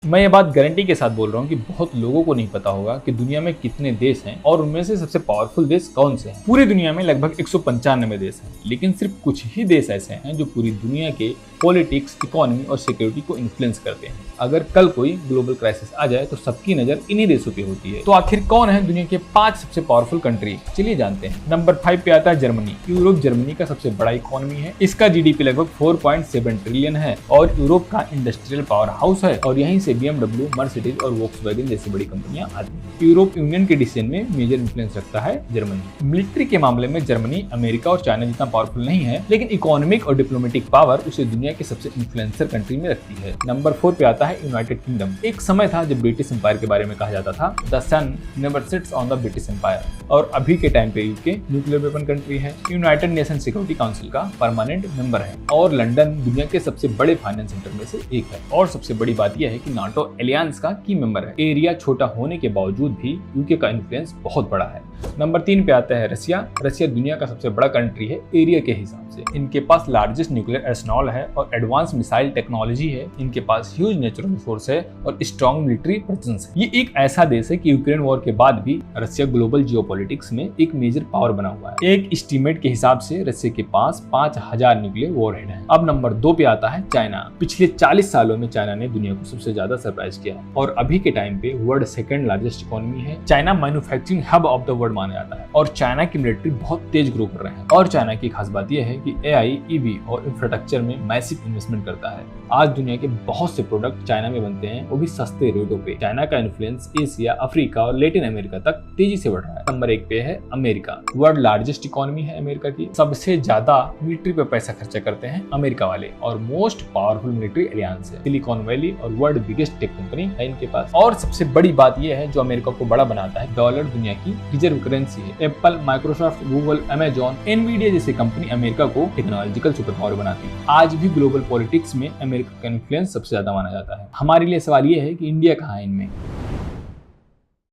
मैं ये बात गारंटी के साथ बोल रहा हूँ कि बहुत लोगों को नहीं पता होगा कि दुनिया में कितने देश हैं और उनमें से सबसे पावरफुल देश कौन से हैं। पूरी दुनिया में लगभग 195 देश हैं, लेकिन सिर्फ कुछ ही देश ऐसे हैं जो पूरी दुनिया के पॉलिटिक्स, इकोनॉमी और सिक्योरिटी को इन्फ्लुएंस करते हैं। अगर कल कोई ग्लोबल क्राइसिस आ जाए तो सबकी नजर इन्हीं देशों पे होती है। तो आखिर कौन है दुनिया के 5 सबसे पावरफुल कंट्री, चलिए जानते हैं। नंबर 5 पे आता है जर्मनी। यूरोप जर्मनी का सबसे बड़ा इकोनॉमी है। इसका जीडीपी लगभग 4.7 ट्रिलियन है और यूरोप का इंडस्ट्रियल पावर हाउस है और यहीं से BMW, मर्सिडीज और वोक्सवैगन जैसी बड़ी कंपनियां आती हैं। यूरोप यूनियन के डिसीजन में मेजर इन्फ्लुएंस रखता है जर्मनी। मिलिट्री के मामले में जर्मनी अमेरिका और चाइना जितना पावरफुल नहीं है, लेकिन इकोनॉमिक और डिप्लोमेटिक पावर उसे दुनिया के सबसे इन्फ्लुएंसर कंट्री में रखती है। नंबर 4 पे आता है यूनाइटेड किंगडम। एक समय था जब ब्रिटिश एम्पायर के बारे में कहा जाता था the sun never sets on the British Empire, और अभी के टाइम पे यूके न्यूक्लियर वेपन कंट्री है, यूनाइटेड नेशन सिक्योरिटी काउंसिल का परमानेंट मेंबर है और लंदन दुनिया के सबसे बड़े फाइनेंस सेंटर में से एक है। और सबसे बड़ी बात यह है कि नाटो एलियंस का की मेंबर है। एरिया छोटा होने के बावजूद भी यूके का इन्फ्लुएंस बहुत बड़ा है। नंबर 3 पे आता है रसिया। रसिया दुनिया का सबसे बड़ा कंट्री है एरिया के हिसाब से। इनके पास लार्जेस्ट न्यूक्लियर आर्सेनल है और एडवांस मिसाइल टेक्नोलॉजी है। इनके पास ह्यूज नेचुरल रिसोर्स है और स्ट्रॉन्ग मिलिट्री प्रेजेंस है। ये एक ऐसा देश है कि यूक्रेन वॉर के बाद भी रसिया ग्लोबल जियोपॉलिटिक्स में एक मेजर पावर बना हुआ है। एक एस्टीमेट के हिसाब से रसिया के पास 5000 न्यूक्लियर वॉरहेड है। अब नंबर 2 पे आता है चाइना। पिछले 40 सालों में चाइना ने दुनिया को सबसे ज्यादा सरप्राइज किया है और अभी के टाइम पे वर्ल्ड सेकंड लार्जेस्ट इकोनॉमी है। China manufacturing hub of the world माना जाता है और चाइना की मिलिट्री बहुत तेज ग्रो कर रहे हैं। और चाइना की खास बात यह है कि AI, EV और इंफ्रास्ट्रक्चर में मैसिव इन्वेस्टमेंट करता है। आज दुनिया के बहुत से प्रोडक्ट चाइना में बनते हैं, वो भी सस्ते रेटों पे। चाइना का इन्फ्लुएंस एशिया, अफ्रीका और लैटिन अमेरिका तक तेजी से बढ़ रहा है। नंबर 1 पे है अमेरिका। वर्ल्ड लार्जेस्ट इकोनॉमी है अमेरिका की। सबसे ज्यादा मिलिट्री पे पैसा खर्चा करते हैं अमेरिका वाले और मोस्ट पावरफुल मिलिट्री एलियंस है। सिलिकॉन वैली और वर्ल्ड बिगेस्ट टेक कंपनी है इनके पास। और सबसे बड़ी बात यह है जो अमेरिका को बड़ा बनाता है, डॉलर दुनिया की रिजर्व करेंसी है। Apple, Microsoft, Google, Amazon, Nvidia जैसी कंपनी अमेरिका को टेक्नोलॉजिकल सुपर पावर बनाती है। आज भी ग्लोबल पॉलिटिक्स में अमेरिका का इन्फ्लुएंस सबसे ज्यादा माना जाता है। हमारे लिए सवाल ये है कि इंडिया कहाँ है इनमें।